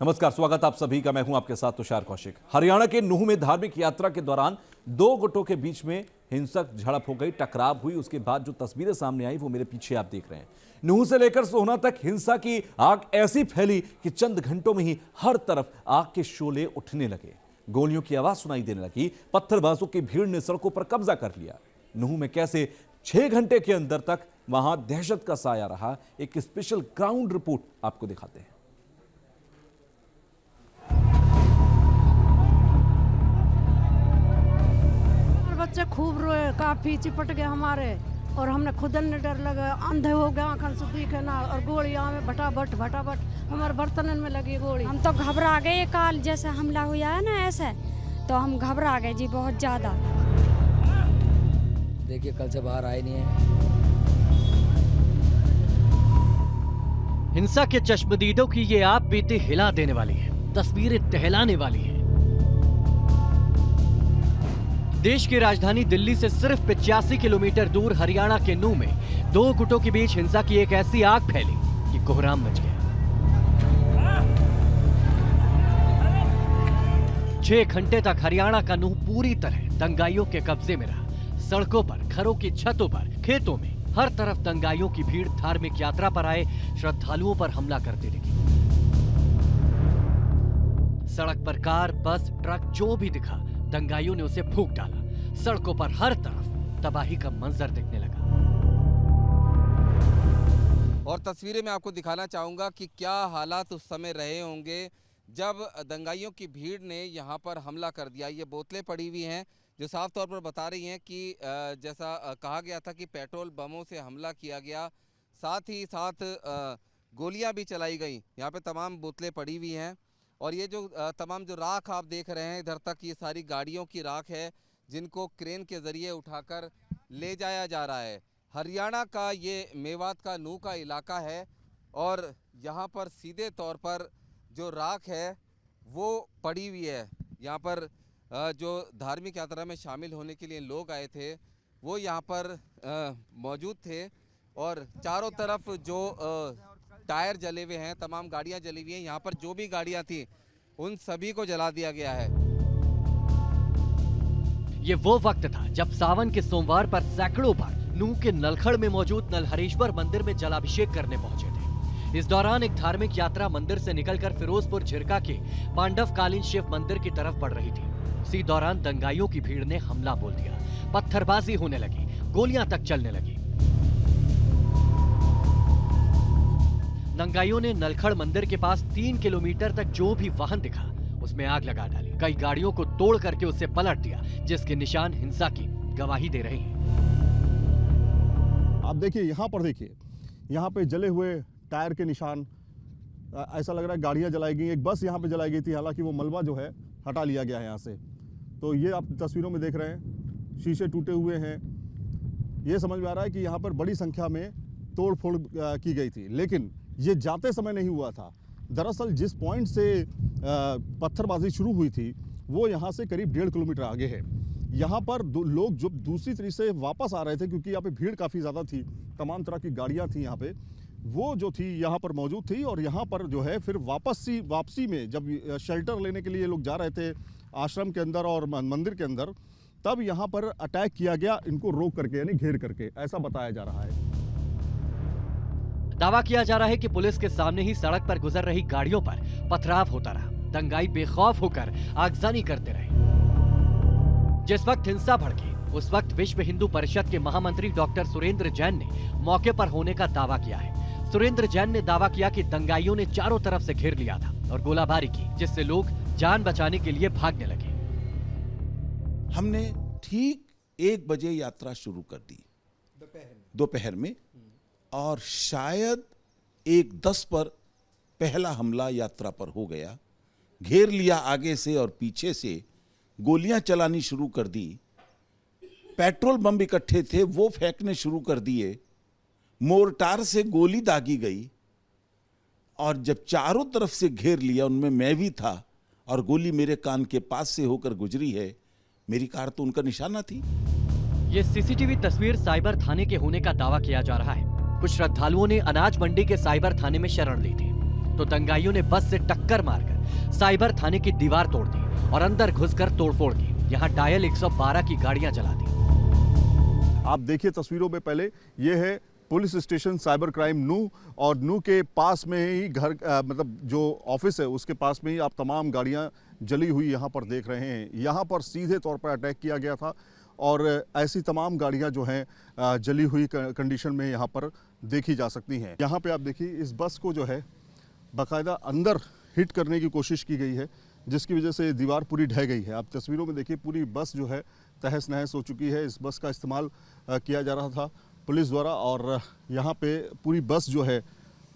नमस्कार, स्वागत आप सभी का। मैं हूं आपके साथ तुषार कौशिक। हरियाणा के नूह में धार्मिक यात्रा के दौरान दो गुटों के बीच में हिंसक झड़प हो गई, टकराव हुई। उसके बाद जो तस्वीरें सामने आई वो मेरे पीछे आप देख रहे हैं। नूह से लेकर सोहना तक हिंसा की आग ऐसी फैली कि चंद घंटों में ही हर तरफ आग के शोले उठने लगे, गोलियों की आवाज सुनाई देने लगी, पत्थरबाजों की भीड़ ने सड़कों पर कब्जा कर लिया। नूह में कैसे 6 घंटे के अंदर तक वहां दहशत का साया रहा, एक स्पेशल ग्राउंड रिपोर्ट आपको दिखाते हैं। बच्चे खूब रोए, काफी चिपट गए हमारे, और हमने खुद ने डर लगा, अंधे हो गए, आंखन से दिखे ना, और गोलियां में भटाभट हमारे बर्तन में लगी गोली। हम तो घबरा गए, काल जैसे हमला हुआ है ना ऐसे, तो हम घबरा गए जी बहुत ज्यादा। देखिए कल से बाहर आए नहीं है। हिंसा के चश्मदीदों की ये आप बीती हिला देने वाली है, तस्वीरें टहलाने वाली है। देश की राजधानी दिल्ली से सिर्फ 85 किलोमीटर दूर हरियाणा के नूह में दो गुटों के बीच हिंसा की एक ऐसी आग फैली कि कोहराम मच गया। 6 घंटे तक हरियाणा का नूह पूरी तरह दंगाइयों के कब्जे में रहा। सड़कों पर, घरों की छतों पर, खेतों में हर तरफ दंगाइयों की भीड़ धार्मिक यात्रा पर आए श्रद्धालुओं पर हमला करती दिखी। सड़क पर कार, बस, ट्रक जो भी दिखा, दंगाइयों ने उसे फूंक डाला। सड़कों पर हर तरफ तबाही का मंजर दिखने लगा। और तस्वीरें मैं आपको दिखाना चाहूँगा कि क्या हालात उस समय रहे होंगे जब दंगाइयों की भीड़ ने यहाँ पर हमला कर दिया। ये बोतलें पड़ी हुई हैं जो साफ तौर पर बता रही हैं कि जैसा कहा गया था कि पेट्रोल बमों से हमला किया गया, साथ ही साथ गोलियां भी चलाई गई। यहाँ पे तमाम बोतलें पड़ी हुई हैं, और ये जो तमाम जो राख आप देख रहे हैं इधर तक, ये सारी गाड़ियों की राख है जिनको क्रेन के ज़रिए उठाकर ले जाया जा रहा है। हरियाणा का ये मेवात का नूह का इलाका है, और यहाँ पर सीधे तौर पर जो राख है वो पड़ी हुई है। यहाँ पर जो धार्मिक यात्रा में शामिल होने के लिए लोग आए थे वो यहाँ पर मौजूद थे, और चारों तरफ जो टायर जले हुए हैं, तमाम गाड़ियां जली हुई हैं। यहाँ पर जो भी गाड़ियां थी उन सभी को जला दिया गया है। ये वो वक्त था जब सावन के सोमवार पर सैकड़ों बार नूह के नलखड़ में मौजूद नलहरेश्वर मंदिर में जलाभिषेक करने पहुंचे थे। इस दौरान एक धार्मिक यात्रा मंदिर से निकलकर फिरोजपुर झिरका के पांडवकालीन शिव मंदिर की तरफ बढ़ रही थी। इसी दौरान दंगाइयों की भीड़ ने हमला बोल दिया, पत्थरबाजी होने लगी, गोलियां तक चलने लगी। दंगाइयों ने नलखड़ मंदिर के पास 3 किलोमीटर तक जो भी वाहन दिखा उसमें आग लगा डाली। कई गाड़ियों को तोड़ करके उसे पलट दिया, जिसके निशान हिंसा की गवाही दे रहे हैं। आप देखिए, यहाँ पर देखिए, यहाँ पे जले हुए टायर के निशान, ऐसा लग रहा है गाड़ियाँ जलाई गई। एक बस यहाँ पे जलाई गई थी, हालांकि वो मलबा जो है हटा लिया गया है यहाँ से। तो ये आप तस्वीरों में देख रहे हैं, शीशे टूटे हुए हैं। ये समझ में आ रहा है कि यहाँ पर बड़ी संख्या में तोड़ फोड़ की गई थी, लेकिन ये जाते समय नहीं हुआ था। दरअसल जिस पॉइंट से पत्थरबाजी शुरू हुई थी वो यहाँ से करीब 1.5 किलोमीटर आगे है। यहाँ पर लोग जो दूसरी तरफ से वापस आ रहे थे, क्योंकि यहाँ पे भीड़ काफ़ी ज़्यादा थी, तमाम तरह की गाड़ियाँ थी यहाँ पे, वो जो थी यहाँ पर मौजूद थी। और यहाँ पर जो है फिर वापसी में जब शेल्टर लेने के लिए लोग जा रहे थे आश्रम के अंदर और मंदिर के अंदर, तब यहाँ पर अटैक किया गया, इनको रोक करके, यानी घेर करके, ऐसा बताया जा रहा है। दावा किया जा रहा है कि पुलिस के सामने ही सड़क पर गुजर रही गाड़ियों पर पथराव होता रहा। दंगाई बेखौफ होकर आगजनी करते रहे। जिस वक्त हिंसा भड़की उस वक्त विश्व हिंदू परिषद के महामंत्री डॉक्टर सुरेंद्र जैन ने मौके पर होने का दावा किया है। सुरेंद्र जैन ने दावा किया कि दंगाइयों ने चारों तरफ से घेर लिया था और गोलाबारी की, जिससे लोग जान बचाने के लिए भागने लगे। हमने ठीक 1 बजे यात्रा शुरू कर दी दोपहर में, और शायद 1:10 पर पहला हमला यात्रा पर हो गया। घेर लिया आगे से और पीछे से, गोलियां चलानी शुरू कर दी। पेट्रोल बम इकट्ठे थे वो फेंकने शुरू कर दिए। मोर्टार से गोली दागी गई, और जब चारों तरफ से घेर लिया, उनमें मैं भी था, और गोली मेरे कान के पास से होकर गुजरी है। मेरी कार तो उनका निशाना थी। ये सीसीटीवी तस्वीर साइबर थाने के होने का दावा किया जा रहा है। कुछ श्रद्धालुओं ने अनाज मंडी के साइबर थाने में शरण ली थी। तो दंगाइयों ने बस से टक्कर मारकर साइबर थाने की दीवार तोड़ दी और अंदर घुसकर तोड़फोड़ की। यहाँ डायल 112 की गाड़ियां जला दी। आप देखिए तस्वीरों में, पहले ये है पुलिस स्टेशन साइबर क्राइम नूह, और नूह के पास में ही घर मतलब जो ऑफिस है उसके पास में ही आप तमाम गाड़ियां जली हुई यहाँ पर देख रहे हैं। यहाँ पर सीधे तौर पर अटैक किया गया था और ऐसी तमाम गाड़ियां जो हैं जली हुई कंडीशन में यहाँ पर देखी जा सकती हैं। यहाँ पे आप देखिए इस बस को जो है बाकायदा अंदर हिट करने की कोशिश की गई है, जिसकी वजह से दीवार पूरी ढह गई है। आप तस्वीरों में देखिए पूरी बस जो है तहस नहस हो चुकी है। इस बस का इस्तेमाल किया जा रहा था पुलिस द्वारा और यहाँ पे पूरी बस जो है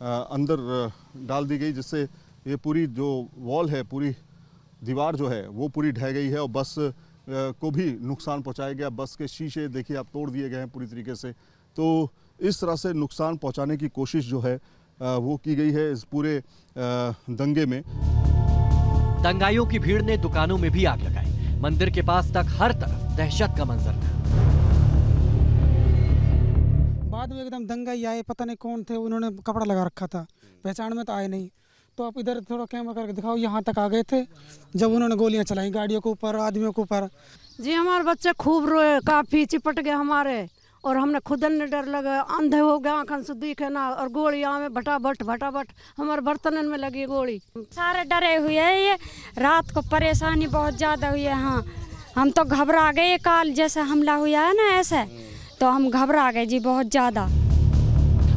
अंदर डाल दी गई, जिससे ये पूरी जो वॉल है, पूरी दीवार जो है वो पूरी ढह गई है और बस को भी नुकसान पहुँचाया गया। बस के शीशे देखिए आप तोड़ दिए गए हैं पूरी तरीके से। तो इस तरह से नुकसान पहुँचाने की कोशिश जो है वो की गई है इस पूरे दंगे में। दंगाइयों की भीड़ ने दुकानों में भी आग लगाई। मंदिर के पास तक हर तरफ दहशत का मंजर था। बाद में एकदम दंगाई आए, पता नहीं कौन थे, उन्होंने कपड़ा लगा रखा था, पहचान में तो आए नहीं। तो आप इधर थोड़ा कैमरा करके दिखाओ, यहाँ तक आ गए थे जब उन्होंने गोलियां चलाई गाड़ियों के ऊपर, आदमियों के ऊपर। जी हमारे बच्चे खूब रोए, काफी चिपट गए हमारे, और हमने खुदन ने डर लगा, अंधे हो गए, आंखन से दिखे ना, और गोलियां में भटाभट हमारे बर्तन में लगी गोली। सारे डरे हुए हैं, ये रात को परेशानी बहुत ज़्यादा हुई है। हाँ, हम तो घबरा गए, काल जैसे हमला हुआ है ना ऐसे, तो हम घबरा गए जी बहुत ज़्यादा।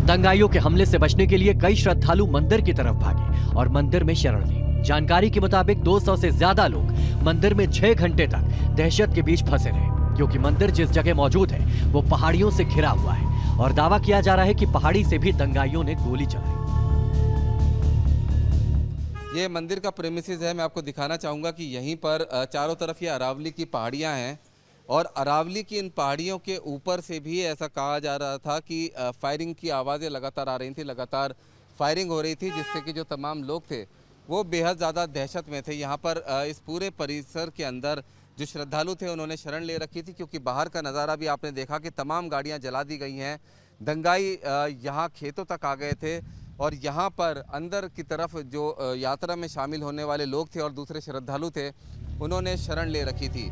दंगाइयों के हमले से बचने के लिए कई श्रद्धालु मंदिर की तरफ भागे और मंदिर में शरण ली। जानकारी के मुताबिक 200 से ज्यादा लोग मंदिर में 6 घंटे तक दहशत के बीच फंसे रहे, क्योंकि मंदिर जिस जगह मौजूद है वो पहाड़ियों से घिरा हुआ है और दावा किया जा रहा है कि पहाड़ी से भी दंगाइयों ने गोली चलाई। ये मंदिर का प्रेमिसेस है। मैं आपको दिखाना चाहूँगा कि यहीं पर चारों तरफ ये अरावली की पहाड़ियाँ हैं और अरावली की इन पहाड़ियों के ऊपर से भी ऐसा कहा जा रहा था कि फायरिंग की आवाज़ें लगातार आ रही थी, लगातार फायरिंग हो रही थी, जिससे कि जो तमाम लोग थे वो बेहद ज़्यादा दहशत में थे। यहाँ पर इस पूरे परिसर के अंदर जो श्रद्धालु थे उन्होंने शरण ले रखी थी, क्योंकि बाहर का नज़ारा भी आपने देखा कि तमाम गाड़ियाँ जला दी गई हैं। दंगाई यहाँ खेतों तक आ गए थे और यहाँ पर अंदर की तरफ जो यात्रा में शामिल होने वाले लोग थे और दूसरे श्रद्धालु थे उन्होंने शरण ले रखी थी।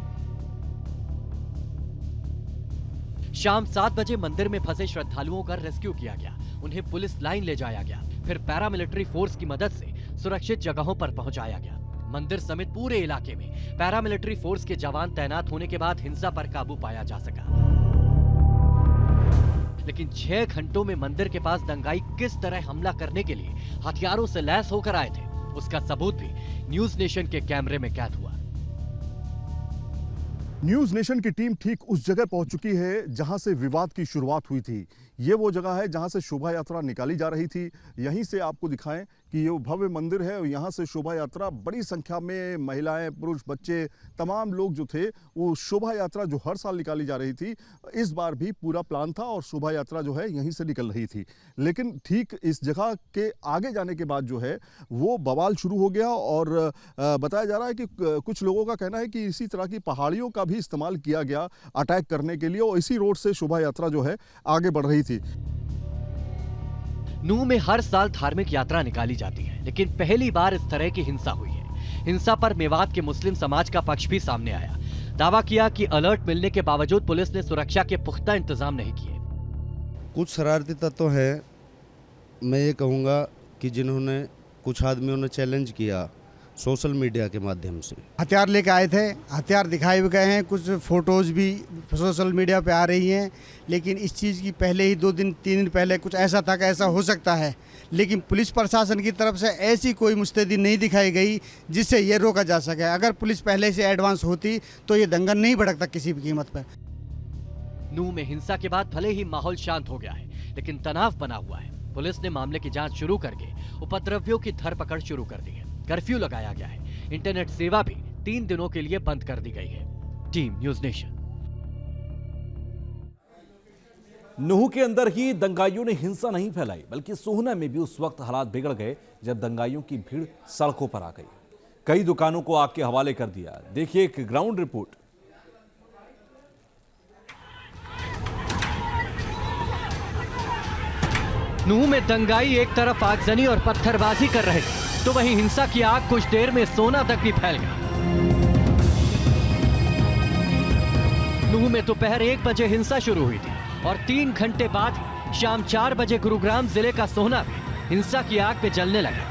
शाम 7 बजे मंदिर में फंसे श्रद्धालुओं का रेस्क्यू किया गया। उन्हें पुलिस लाइन ले जाया गया, फिर पैरामिलिट्री फोर्स की मदद से सुरक्षित जगहों पर पहुंचाया गया। मंदिर समेत पूरे इलाके में पैरामिलिट्री फोर्स के जवान तैनात होने के बाद हिंसा पर काबू पाया जा सका। लेकिन 6 घंटों में मंदिर के पास दंगाई किस तरह हमला करने के लिए हथियारों से लैस होकर आए थे, उसका सबूत भी न्यूज नेशन के कैमरे में कैद हुआ। न्यूज नेशन की टीम ठीक उस जगह पहुंच चुकी है जहां से विवाद की शुरुआत हुई थी। ये वो जगह है जहां से शोभा यात्रा निकाली जा रही थी। यहीं से आपको दिखाएं कि ये भव्य मंदिर है और यहाँ से शोभा यात्रा बड़ी संख्या में महिलाएं, पुरुष, बच्चे, तमाम लोग जो थे वो शोभा यात्रा जो हर साल निकाली जा रही थी, इस बार भी पूरा प्लान था और शोभा यात्रा जो है यहीं से निकल रही थी। लेकिन ठीक इस जगह के आगे जाने के बाद जो है वो बवाल शुरू हो गया और बताया जा रहा है कि कुछ लोगों का कहना है कि इसी तरह की पहाड़ियों का भी इस्तेमाल किया गया अटैक करने के लिए और इसी रोड से शोभा यात्रा जो है आगे बढ़ रही थी। नूह में हर साल धार्मिक यात्रा निकाली जाती है, लेकिन पहली बार इस तरह की हिंसा हुई है। हिंसा पर मेवात के मुस्लिम समाज का पक्ष भी सामने आया। दावा किया कि अलर्ट मिलने के बावजूद पुलिस ने सुरक्षा के पुख्ता इंतजाम नहीं किए। कुछ शरारती तत्व हैं, मैं ये कहूँगा कि जिन्होंने कुछ आदमियों ने चैलेंज किया सोशल मीडिया के माध्यम से, हथियार लेके आए थे, हथियार दिखाए भी गए हैं, कुछ फोटोज़ भी सोशल मीडिया पे आ रही हैं। लेकिन इस चीज़ की पहले ही 2 दिन 3 दिन पहले कुछ ऐसा था कि ऐसा हो सकता है, लेकिन पुलिस प्रशासन की तरफ से ऐसी कोई मुस्तैदी नहीं दिखाई गई जिससे ये रोका जा सके। अगर पुलिस पहले से एडवांस होती तो ये दंगा नहीं भड़कता किसी भी कीमत पर। नूह में हिंसा के बाद भले ही माहौल शांत हो गया है, लेकिन तनाव बना हुआ है। पुलिस ने मामले की जांच शुरू करके उपद्रवियों की धरपकड़ शुरू कर दी है। कर्फ्यू लगाया गया है। इंटरनेट सेवा भी 3 दिनों के लिए बंद कर दी गई है। Team news nation. नूह के अंदर ही दंगाइयों ने हिंसा नहीं फैलाई, बल्कि सोहना में भी उस वक्त हालात बिगड़ गए जब दंगाइयों की भीड़ सड़कों पर आ गई। कई दुकानों को आग के हवाले कर दिया। देखिए एक ग्राउंड रिपोर्ट। नूह में दंगाई एक तरफ आगजनी और पत्थरबाजी कर रहे थे, तो वहीं हिंसा की आग कुछ देर में सोना तक भी फैल गई। नूह में दोपहर 1 बजे हिंसा शुरू हुई थी और 3 घंटे बाद शाम 4 बजे गुरुग्राम जिले का सोहना भी हिंसा की आग पे जलने लगा।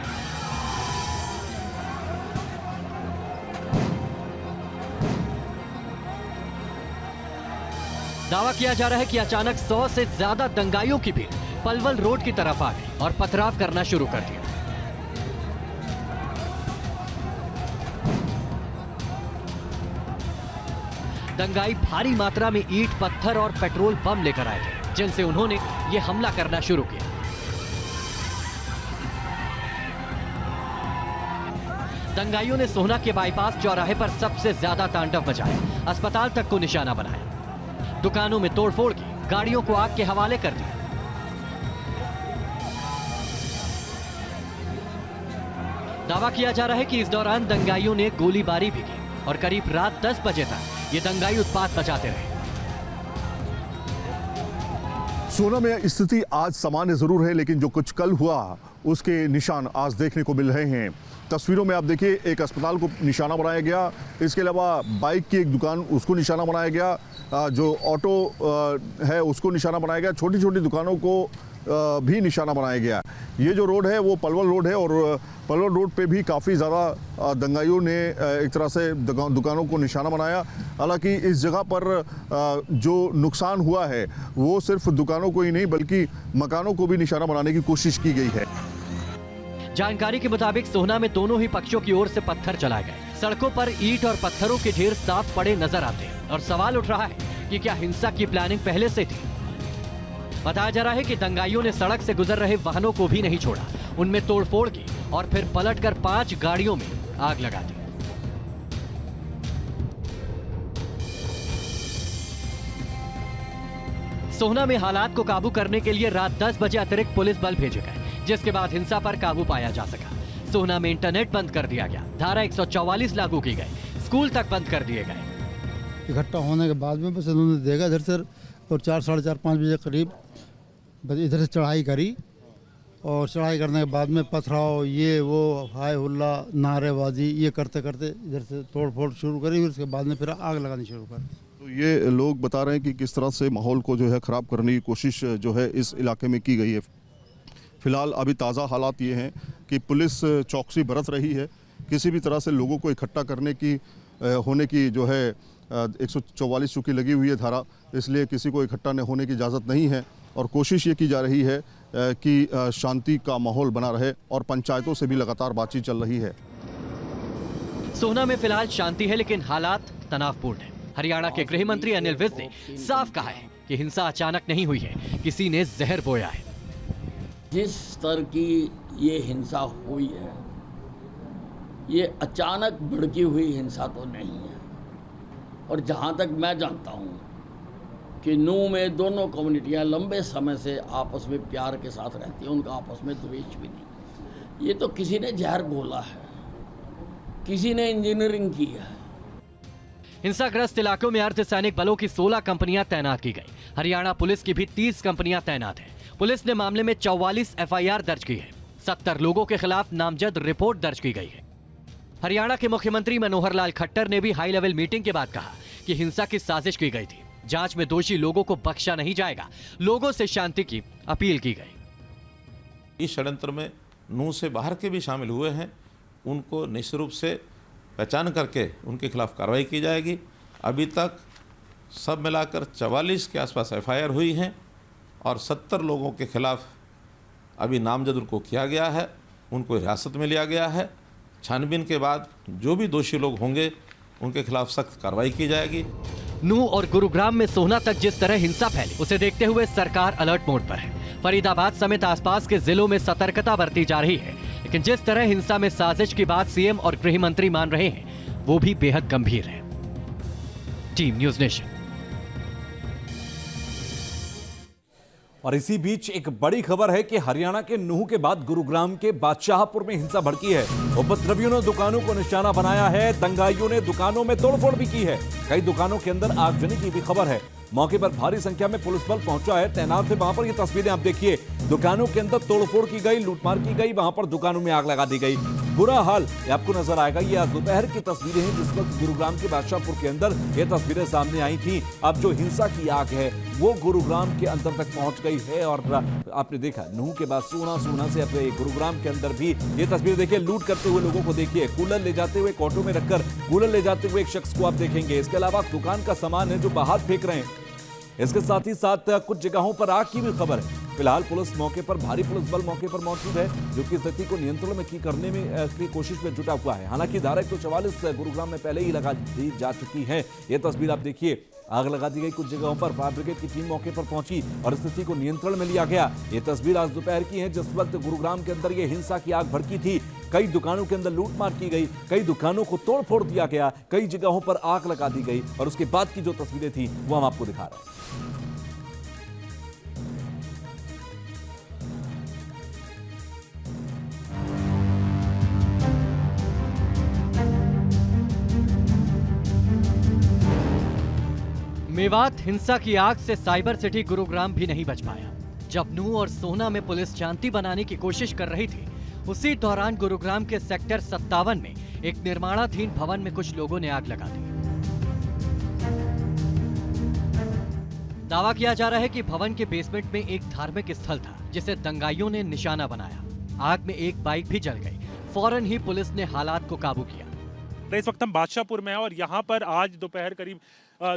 दावा किया जा रहा है कि अचानक 100 से ज्यादा दंगाइयों की भीड़ पलवल रोड की तरफ आ गई और पथराव करना शुरू कर दिया। दंगाई भारी मात्रा में ईंट, पत्थर और पेट्रोल बम लेकर आए थे, जिनसे उन्होंने ये हमला करना शुरू किया। दंगाइयों ने सोहना के बाईपास चौराहे पर सबसे ज्यादा तांडव मचाया, अस्पताल तक को निशाना बनाया, दुकानों में तोड़फोड़ की, गाड़ियों को आग के हवाले कर दिया। दावा किया जा रहा है कि इस दौरान दंगाइयों ने गोलीबारी भी की और करीब रात 10 बजे तक ये दंगाई उत्पात मचाते रहे। सोहना में स्थिति आज सामान्य जरूर है, लेकिन जो कुछ कल हुआ उसके निशान आज देखने को मिल रहे हैं। तस्वीरों में आप देखिए, एक अस्पताल को निशाना बनाया गया, इसके अलावा बाइक की एक दुकान उसको निशाना बनाया गया, जो ऑटो है उसको निशाना बनाया गया, छोटी छोटी दुकानों को भी निशाना बनाया गया। ये जो रोड है वो पलवल रोड है और पलवल रोड पे भी काफ़ी ज़्यादा दंगाइयों ने एक तरह से दुकानों को निशाना बनाया। हालांकि इस जगह पर जो नुकसान हुआ है वो सिर्फ दुकानों को ही नहीं बल्कि मकानों को भी निशाना बनाने की कोशिश की गई है। जानकारी के मुताबिक सोहना में दोनों ही पक्षों की ओर से पत्थर चलाए गए। सड़कों पर ईंट और पत्थरों के ढेर साफ पड़े नजर आते हैं और सवाल उठ रहा है कि क्या हिंसा की प्लानिंग पहले से थी। बताया जा रहा है कि दंगाइयों ने सड़क से गुजर रहे वाहनों को भी नहीं छोड़ा, उनमें तोड़फोड़ की और फिर पलटकर 5 गाड़ियों में आग लगा दी। सोहना में हालात को काबू करने के लिए रात 10 बजे अतिरिक्त पुलिस बल भेजे गए, जिसके बाद हिंसा पर काबू पाया जा सका। सोहना में इंटरनेट बंद कर दिया गया, धारा 144 लागू की गई, स्कूल तक बंद कर दिए गए। इकट्ठा होने के बाद में बस उन्होंने देखा इधर से और 4, साढ़े 4, 5 बजे करीब बस इधर से चढ़ाई करी और चढ़ाई करने के बाद में पथराव, ये वो, हाय हुल्ला, नारेबाजी, ये करते करते इधर से तोड़ फोड़ शुरू करी, उसके बाद में फिर आग लगानी शुरू कर। तो ये लोग बता रहे हैं कि किस तरह से माहौल को जो है ख़राब करने की कोशिश जो है इस इलाके में की गई है। फिलहाल अभी ताज़ा हालात ये हैं कि पुलिस चौकसी बरत रही है, किसी भी तरह से लोगों को इकट्ठा करने की होने की जो है 144 चूँकि लगी हुई है धारा, इसलिए किसी को इकट्ठा होने की इजाज़त नहीं है और कोशिश ये की जा रही है कि शांति का माहौल बना रहे और पंचायतों से भी लगातार बातचीत चल रही है। सोहना में फिलहाल शांति है, लेकिन हालात तनावपूर्ण है। हरियाणा के गृह मंत्री अनिल विज ने साफ कहा है कि हिंसा अचानक नहीं हुई है, किसी ने जहर बोया है। जिस स्तर की ये हिंसा हुई है, ये अचानक भड़की हुई हिंसा तो नहीं है। और जहाँ तक मैं जानता हूँ कि नूह में दोनों कम्युनिटियाँ लंबे समय से आपस में प्यार के साथ रहती हैं, उनका आपस में द्वेष भी नहीं। ये तो किसी ने जहर घोला है, किसी ने इंजीनियरिंग की है। हिंसाग्रस्त इलाकों में अर्धसैनिक बलों की 16 कंपनियां तैनात की गई। हरियाणा पुलिस की भी 30 कंपनियां तैनात हैं। पुलिस ने मामले में 44 FIR दर्ज की है। 70 लोगों के खिलाफ नामजद रिपोर्ट दर्ज की गई है। हरियाणा के मुख्यमंत्री मनोहर लाल खट्टर ने भी हाई लेवल मीटिंग के बाद कहा कि हिंसा की साजिश की गई थी, जांच में दोषी लोगों को बख्शा नहीं जाएगा, लोगों से शांति की अपील की गई। इस षड्यंत्र में नूह से बाहर के भी शामिल हुए हैं, उनको निश्चित रूप से पहचान करके उनके खिलाफ कार्रवाई की जाएगी। अभी तक सब मिलाकर 44 के आसपास FIR हुई हैं और 70 लोगों के खिलाफ अभी नामजद उनको किया गया है, उनको हिरासत में लिया गया है। छानबीन के बाद जो भी दोषी लोग होंगे उनके खिलाफ सख्त कार्रवाई की जाएगी। नूह और गुरुग्राम में सोहना तक जिस तरह हिंसा फैली, उसे देखते हुए सरकार अलर्ट मोड पर है। फरीदाबाद समेत आसपास के जिलों में सतर्कता बरती जा रही है, लेकिन जिस तरह हिंसा में साजिश की बात CM और गृह मंत्री मान रहे हैं, वो भी बेहद गंभीर है। Team news nation. और इसी बीच एक बड़ी खबर है कि हरियाणा के नूह के बाद गुरुग्राम के बादशाहपुर में हिंसा भड़की है। उपद्रवियों ने दुकानों को निशाना बनाया है, दंगाइयों ने दुकानों में तोड़फोड़ भी की है। कई दुकानों के अंदर आगजनी की भी खबर है। मौके पर भारी संख्या में पुलिस बल पहुंचा है, तैनात है वहां पर। ये तस्वीरें आप देखिए, दुकानों के अंदर तोड़फोड़ की गई, लूटमार की गई, वहां पर दुकानों में आग लगा दी गई। बुरा हाल ये आपको नजर आएगा। ये आज दोपहर की तस्वीरें हैं जिस वक्त गुरुग्राम के बादशाहपुर के अंदर ये तस्वीरें सामने आई थी। अब जो हिंसा की आग है वो गुरुग्राम के अंदर तक पहुंच गई है और आपने देखा नूह के बाद सोना से अपने गुरुग्राम के अंदर भी ये तस्वीर देखिए। लूट करते हुए लोगों को देखिए, कूलर ले जाते हुए, ऑटो में रखकर कूलर ले जाते हुए एक शख्स को आप देखेंगे। इसके अलावा दुकान का सामान है जो बाहर फेंक रहे हैं। इसके साथ ही साथ कुछ जगहों पर आग की भी खबर है। फिलहाल पुलिस मौके पर, भारी पुलिस बल मौके पर मौजूद है जो कि स्थिति को नियंत्रण में करने में की कोशिश में जुटा हुआ है। हालांकि धारा 144 गुरुग्राम में पहले ही लगा दी जा चुकी है। ये तस्वीर आप देखिए, आग लगा दी गई, कुछ जगहों पर फायर ब्रिगेड की टीम मौके पर पहुंची और स्थिति को नियंत्रण में लिया गया। ये तस्वीर आज दोपहर की है जिस वक्त गुरुग्राम के अंदर ये हिंसा की आग भड़की थी। कई दुकानों के अंदर लूटमार की गई, कई दुकानों को तोड़फोड़ दिया गया, कई जगहों पर आग लगा दी गई और उसके बाद की जो तस्वीरें थी वो हम आपको दिखा रहे हैं। मेवात हिंसा की आग से साइबर सिटी गुरुग्राम भी नहीं बच पाया। जब नूह और सोहना में पुलिस शांति बनाने की कोशिश कर रही थी, उसी दौरान गुरुग्राम के सेक्टर 57 में एक निर्माणाधीन भवन में कुछ लोगों ने आग लगा दी। दावा किया जा रहा है कि भवन के बेसमेंट में एक धार्मिक स्थल था जिसे दंगाइयों ने निशाना बनाया। आग में एक बाइक भी जल गई। फौरन ही पुलिस ने हालात को काबू किया। इस वक्त हम बादशाहपुर में हैं और यहाँ पर आज दोपहर करीब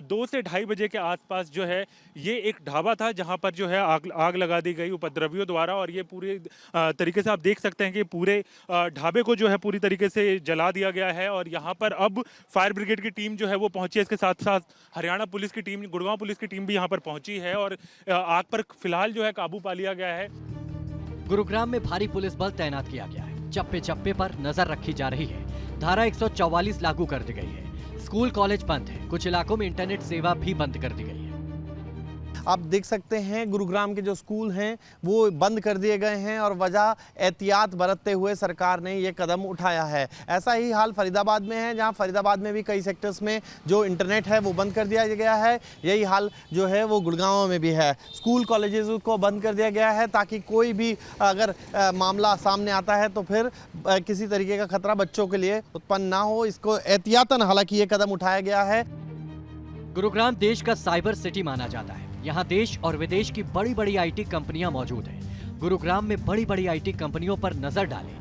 2 से ढाई बजे के आसपास जो है ये एक ढाबा था जहाँ पर जो है आग लगा दी गई उपद्रवियों द्वारा। और ये पूरे तरीके से आप देख सकते हैं कि पूरे ढाबे को जो है पूरी तरीके से जला दिया गया है। और यहाँ पर अब फायर ब्रिगेड की टीम जो है वो पहुंची है। इसके साथ साथ हरियाणा पुलिस की टीम, गुड़गांव पुलिस की टीम भी यहाँ पर पहुंची है और आग पर फिलहाल जो है काबू पा लिया गया है। गुरुग्राम में भारी पुलिस बल तैनात किया गया है। चप्पे चप्पे पर नजर रखी जा रही है। धारा 144 लागू कर दी गई है। स्कूल कॉलेज बंद है। कुछ इलाकों में इंटरनेट सेवा भी बंद कर दी गई है। आप देख सकते हैं गुरुग्राम के जो स्कूल हैं वो बंद कर दिए गए हैं और वजह एहतियात बरतते हुए सरकार ने ये कदम उठाया है। ऐसा ही हाल फरीदाबाद में है, जहां फरीदाबाद में भी कई सेक्टर्स में जो इंटरनेट है वो बंद कर दिया गया है। यही हाल जो है वो गुड़गांव में भी है। स्कूल कॉलेजेस को बंद कर दिया गया है ताकि कोई भी अगर मामला सामने आता है तो फिर किसी तरीके का खतरा बच्चों के लिए उत्पन्न ना हो। इसको एहतियातन हालांकि ये कदम उठाया गया है। गुरुग्राम देश का साइबर सिटी माना जाता है। यहाँ देश और विदेश की बड़ी बड़ी आईटी कंपनियां मौजूद हैं। गुरुग्राम में बड़ी बड़ी आईटी कंपनियों पर नजर डालें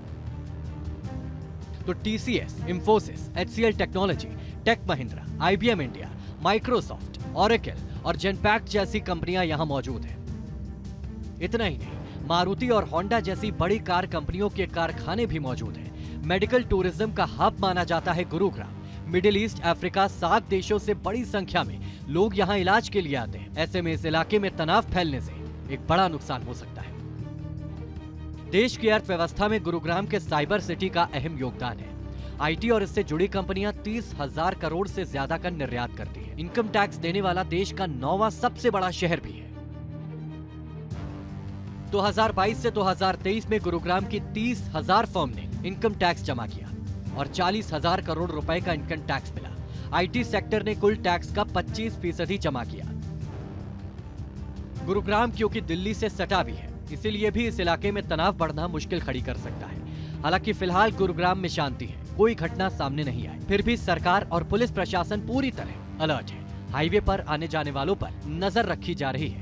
तो TCS, Infosys, HCL technology, Tech Mahindra, IBM India, Microsoft, Oracle और जेनपैक्ट जैसी कंपनियां यहाँ मौजूद हैं। इतना ही नहीं, मारुति और होंडा जैसी बड़ी कार कंपनियों के कारखाने भी मौजूद हैं। मेडिकल टूरिज्म का हब माना जाता है गुरुग्राम। मिडिल ईस्ट, अफ्रीका, 7 देशों से बड़ी संख्या में लोग यहाँ इलाज के लिए आते हैं। ऐसे में इस इलाके में तनाव फैलने से एक बड़ा नुकसान हो सकता है। देश की अर्थव्यवस्था में गुरुग्राम के साइबर सिटी का अहम योगदान है। आईटी और इससे जुड़ी कंपनियां 30,000 करोड़ से ज्यादा का निर्यात करती हैं। इनकम टैक्स देने वाला देश का 9वां सबसे बड़ा शहर भी है। 2022 से 2023 में गुरुग्राम की 30,000 फर्म ने इनकम टैक्स जमा किया और 40,000 करोड़ रुपए का इनकम टैक्स मिला। आईटी सेक्टर ने कुल टैक्स का 25% जमा किया। गुरुग्राम क्योंकि दिल्ली से सटा भी है, इसीलिए भी इस इलाके में तनाव बढ़ना मुश्किल खड़ी कर सकता है। हालांकि फिलहाल गुरुग्राम में शांति है, कोई घटना सामने नहीं आई। फिर भी सरकार और पुलिस प्रशासन पूरी तरह अलर्ट है। हाईवे पर आने जाने वालों पर नजर रखी जा रही है।